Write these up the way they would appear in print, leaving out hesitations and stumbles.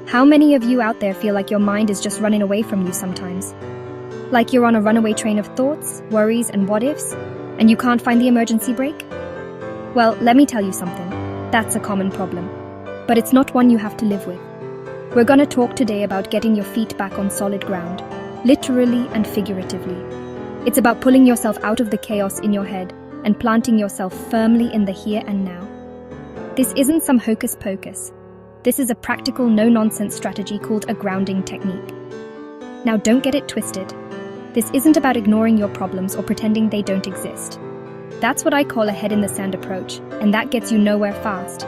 How many of you out there feel like your mind is just running away from you sometimes? Like you're on a runaway train of thoughts, worries, and what-ifs, and you can't find the emergency brake? Well, let me tell you something. That's a common problem. But it's not one you have to live with. We're gonna talk today about getting your feet back on solid ground, literally and figuratively. It's about pulling yourself out of the chaos in your head and planting yourself firmly in the here and now. This isn't some hocus pocus. This is a practical, no-nonsense strategy called a grounding technique. Now, don't get it twisted. This isn't about ignoring your problems or pretending they don't exist. That's what I call a head-in-the-sand approach, and that gets you nowhere fast.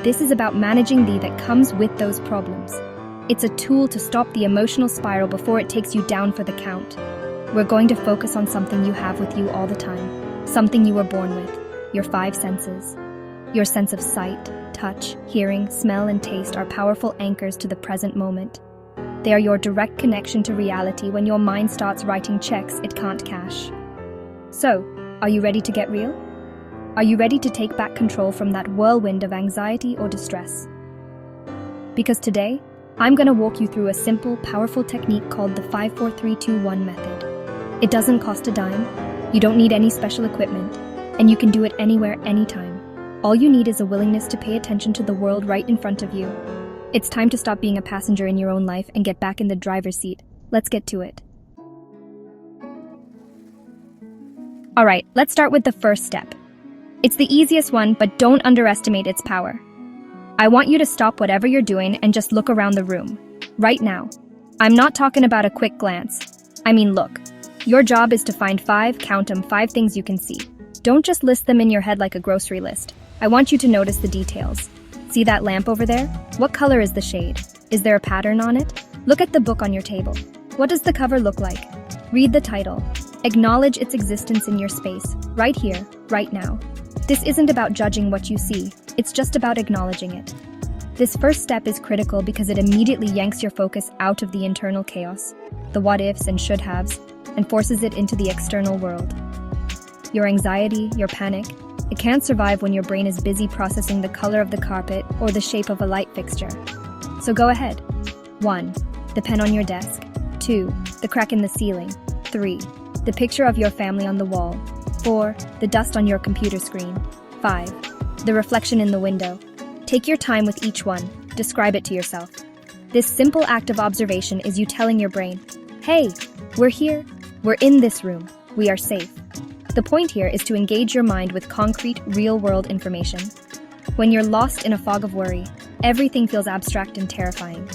This is about managing the that comes with those problems. It's a tool to stop the emotional spiral before it takes you down for the count. We're going to focus on something you have with you all the time, something you were born with, your 5 senses. Your sense of sight, touch, hearing, smell, and taste are powerful anchors to the present moment. They are your direct connection to reality when your mind starts writing checks it can't cash. So, are you ready to get real? Are you ready to take back control from that whirlwind of anxiety or distress? Because today, I'm going to walk you through a simple, powerful technique called the 5-4-3-2-1 method. It doesn't cost a dime, you don't need any special equipment, and you can do it anywhere, anytime. All you need is a willingness to pay attention to the world right in front of you. It's time to stop being a passenger in your own life and get back in the driver's seat. Let's get to it. Alright, let's start with the first step. It's the easiest one, but don't underestimate its power. I want you to stop whatever you're doing and just look around the room. Right now. I'm not talking about a quick glance. I mean, look. Your job is to find 5, count them, 5 things you can see. Don't just list them in your head like a grocery list. I want you to notice the details. See that lamp over there? What color is the shade? Is there a pattern on it? Look at the book on your table. What does the cover look like? Read the title. Acknowledge its existence in your space, right here, right now. This isn't about judging what you see, it's just about acknowledging it. This first step is critical because it immediately yanks your focus out of the internal chaos, the what-ifs and should-haves, and forces it into the external world. Your anxiety, your panic, it can't survive when your brain is busy processing the color of the carpet or the shape of a light fixture. So go ahead. 1. The pen on your desk. 2. The crack in the ceiling. 3. The picture of your family on the wall. 4. The dust on your computer screen. 5. The reflection in the window. Take your time with each one. Describe it to yourself. This simple act of observation is you telling your brain, hey, we're here, we're in this room, we are safe. The point here is to engage your mind with concrete, real-world information. When you're lost in a fog of worry, everything feels abstract and terrifying.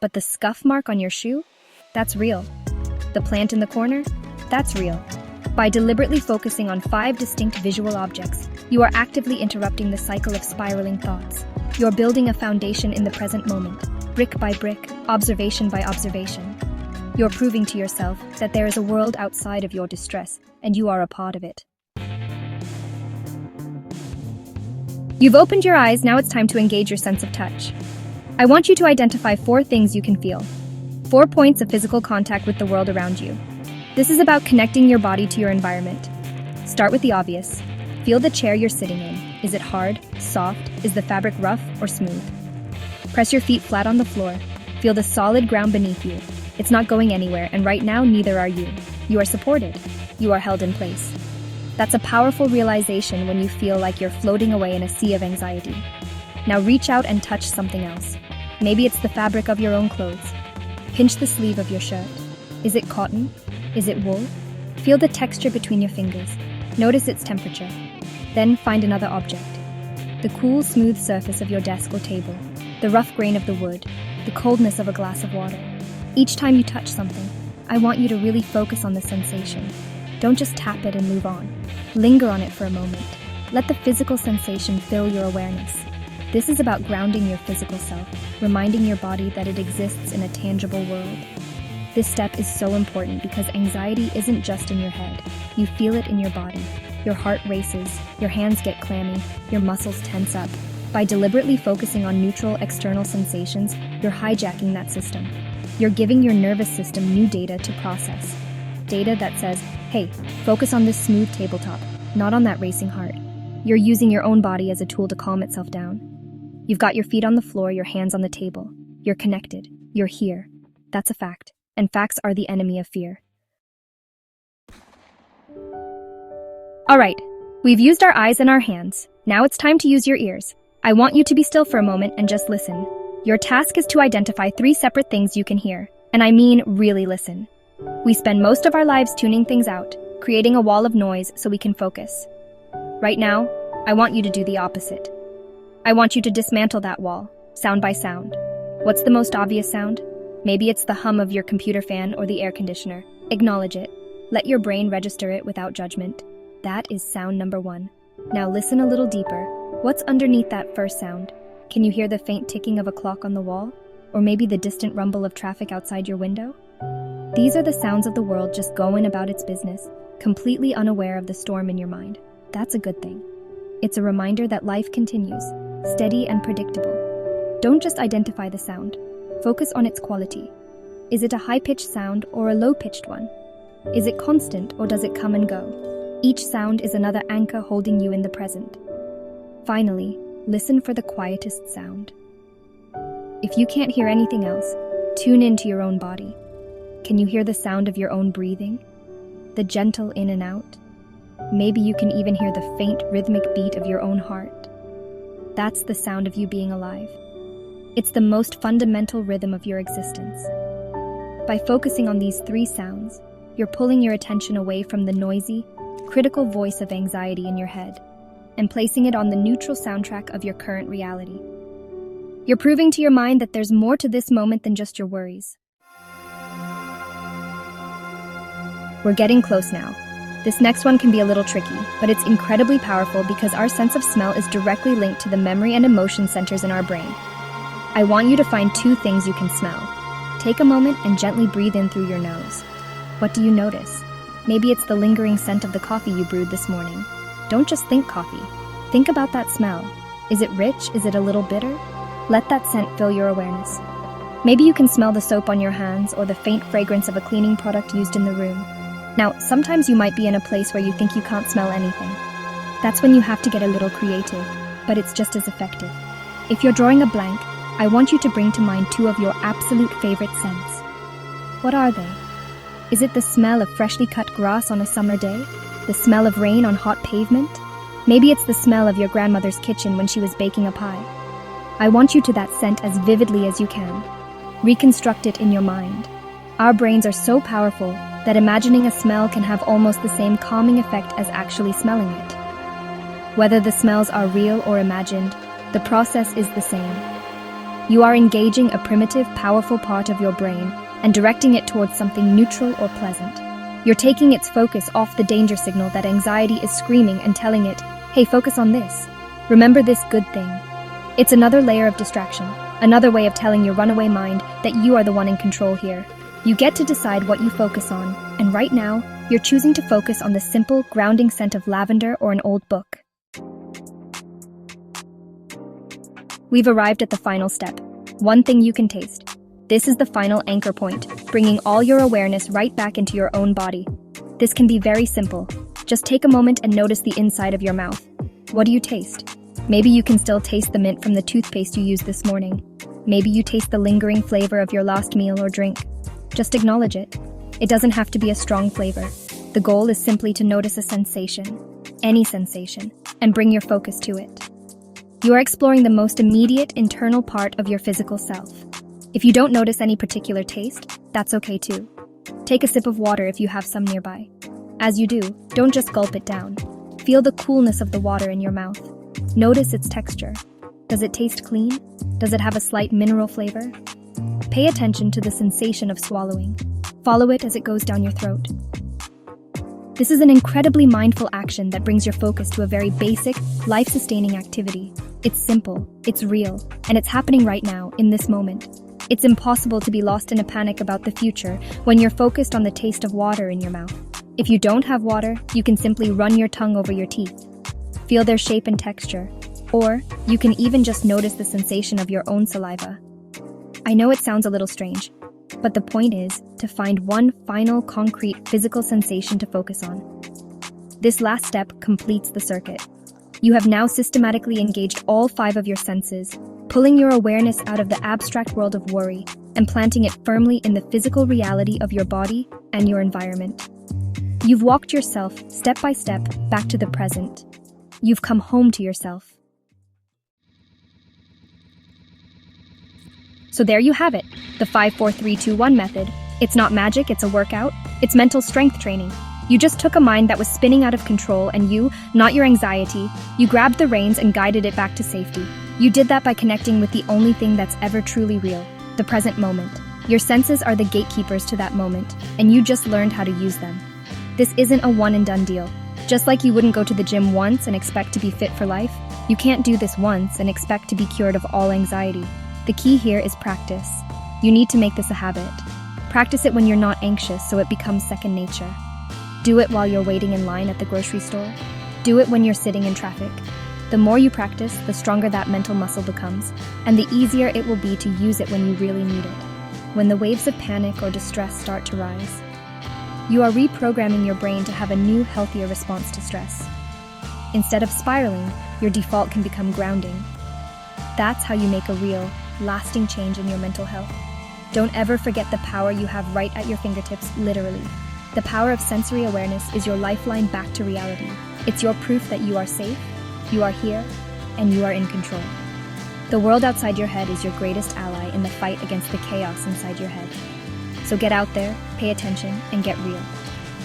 But the scuff mark on your shoe? That's real. The plant in the corner? That's real. By deliberately focusing on 5 distinct visual objects, you are actively interrupting the cycle of spiraling thoughts. You're building a foundation in the present moment, brick by brick, observation by observation. You're proving to yourself that there is a world outside of your distress, and you are a part of it. You've opened your eyes, now it's time to engage your sense of touch. I want you to identify 4 things you can feel. 4 points of physical contact with the world around you. This is about connecting your body to your environment. Start with the obvious. Feel the chair you're sitting in. Is it hard, soft? Is the fabric rough or smooth? Press your feet flat on the floor. Feel the solid ground beneath you. It's not going anywhere, and right now, neither are you. You are supported. You are held in place. That's a powerful realization when you feel like you're floating away in a sea of anxiety. Now reach out and touch something else. Maybe it's the fabric of your own clothes. Pinch the sleeve of your shirt. Is it cotton? Is it wool? Feel the texture between your fingers. Notice its temperature. Then find another object. The cool, smooth surface of your desk or table. The rough grain of the wood. The coldness of a glass of water. Each time you touch something, I want you to really focus on the sensation. Don't just tap it and move on. Linger on it for a moment. Let the physical sensation fill your awareness. This is about grounding your physical self, reminding your body that it exists in a tangible world. This step is so important because anxiety isn't just in your head. You feel it in your body. Your heart races, your hands get clammy, your muscles tense up. By deliberately focusing on neutral external sensations, you're hijacking that system. You're giving your nervous system new data to process. Data that says, hey, focus on this smooth tabletop, not on that racing heart. You're using your own body as a tool to calm itself down. You've got your feet on the floor, your hands on the table. You're connected. You're here. That's a fact. And facts are the enemy of fear. All right, we've used our eyes and our hands. Now it's time to use your ears. I want you to be still for a moment and just listen. Your task is to identify 3 separate things you can hear. And I mean really listen. We spend most of our lives tuning things out, creating a wall of noise so we can focus. Right now, I want you to do the opposite. I want you to dismantle that wall, sound by sound. What's the most obvious sound? Maybe it's the hum of your computer fan or the air conditioner. Acknowledge it. Let your brain register it without judgment. That is sound number 1. Now listen a little deeper. What's underneath that first sound? Can you hear the faint ticking of a clock on the wall? Or maybe the distant rumble of traffic outside your window? These are the sounds of the world just going about its business, completely unaware of the storm in your mind. That's a good thing. It's a reminder that life continues, steady and predictable. Don't just identify the sound. Focus on its quality. Is it a high-pitched sound or a low-pitched one? Is it constant or does it come and go? Each sound is another anchor holding you in the present. Finally, listen for the quietest sound. If you can't hear anything else, tune into your own body. Can you hear the sound of your own breathing? The gentle in and out? Maybe you can even hear the faint rhythmic beat of your own heart. That's the sound of you being alive. It's the most fundamental rhythm of your existence. By focusing on these 3 sounds, you're pulling your attention away from the noisy, critical voice of anxiety in your head and placing it on the neutral soundtrack of your current reality. You're proving to your mind that there's more to this moment than just your worries. We're getting close now. This next one can be a little tricky, but it's incredibly powerful because our sense of smell is directly linked to the memory and emotion centers in our brain. I want you to find 2 things you can smell. Take a moment and gently breathe in through your nose. What do you notice? Maybe it's the lingering scent of the coffee you brewed this morning. Don't just think coffee. Think about that smell. Is it rich? Is it a little bitter? Let that scent fill your awareness. Maybe you can smell the soap on your hands or the faint fragrance of a cleaning product used in the room. Now, sometimes you might be in a place where you think you can't smell anything. That's when you have to get a little creative, but it's just as effective. If you're drawing a blank, I want you to bring to mind 2 of your absolute favorite scents. What are they? Is it the smell of freshly cut grass on a summer day? The smell of rain on hot pavement? Maybe it's the smell of your grandmother's kitchen when she was baking a pie. I want you to that scent as vividly as you can. Reconstruct it in your mind. Our brains are so powerful that imagining a smell can have almost the same calming effect as actually smelling it. Whether the smells are real or imagined, the process is the same. You are engaging a primitive, powerful part of your brain and directing it towards something neutral or pleasant. You're taking its focus off the danger signal that anxiety is screaming and telling it, hey, focus on this. Remember this good thing. It's another layer of distraction, another way of telling your runaway mind that you are the one in control here. You get to decide what you focus on, and right now, you're choosing to focus on the simple, grounding scent of lavender or an old book. We've arrived at the final step. One thing you can taste. This is the final anchor point, bringing all your awareness right back into your own body. This can be very simple. Just take a moment and notice the inside of your mouth. What do you taste? Maybe you can still taste the mint from the toothpaste you used this morning. Maybe you taste the lingering flavor of your last meal or drink. Just acknowledge it. It doesn't have to be a strong flavor. The goal is simply to notice a sensation, any sensation, and bring your focus to it. You are exploring the most immediate internal part of your physical self. If you don't notice any particular taste, that's okay too. Take a sip of water if you have some nearby. As you do, don't just gulp it down. Feel the coolness of the water in your mouth. Notice its texture. Does it taste clean? Does it have a slight mineral flavor? Pay attention to the sensation of swallowing. Follow it as it goes down your throat. This is an incredibly mindful action that brings your focus to a very basic, life-sustaining activity. It's simple, it's real, and it's happening right now, in this moment. It's impossible to be lost in a panic about the future when you're focused on the taste of water in your mouth. If you don't have water, you can simply run your tongue over your teeth. Feel their shape and texture. Or you can even just notice the sensation of your own saliva. I know it sounds a little strange, but the point is to find one final, concrete, physical sensation to focus on. This last step completes the circuit. You have now systematically engaged all 5 of your senses, pulling your awareness out of the abstract world of worry and planting it firmly in the physical reality of your body and your environment. You've walked yourself, step by step, back to the present. You've come home to yourself. So there you have it, the 5-4-3-2-1 method. It's not magic, it's a workout. It's mental strength training. You just took a mind that was spinning out of control and you, not your anxiety, you grabbed the reins and guided it back to safety. You did that by connecting with the only thing that's ever truly real, the present moment. Your senses are the gatekeepers to that moment, and you just learned how to use them. This isn't a one and done deal. Just like you wouldn't go to the gym once and expect to be fit for life, you can't do this once and expect to be cured of all anxiety. The key here is practice. You need to make this a habit. Practice it when you're not anxious so it becomes second nature. Do it while you're waiting in line at the grocery store. Do it when you're sitting in traffic. The more you practice, the stronger that mental muscle becomes, and the easier it will be to use it when you really need it. When the waves of panic or distress start to rise, you are reprogramming your brain to have a new, healthier response to stress. Instead of spiraling, your default can become grounding. That's how you make a real, lasting change in your mental health. Don't ever forget the power you have right at your fingertips, literally. The power of sensory awareness is your lifeline back to reality. It's your proof that you are safe, you are here, and you are in control. The world outside your head is your greatest ally in the fight against the chaos inside your head. So get out there, pay attention, and get real.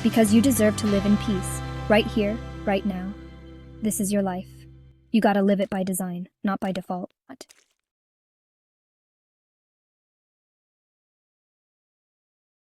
Because you deserve to live in peace, right here, right now. This is your life. You gotta live it by design, not by default.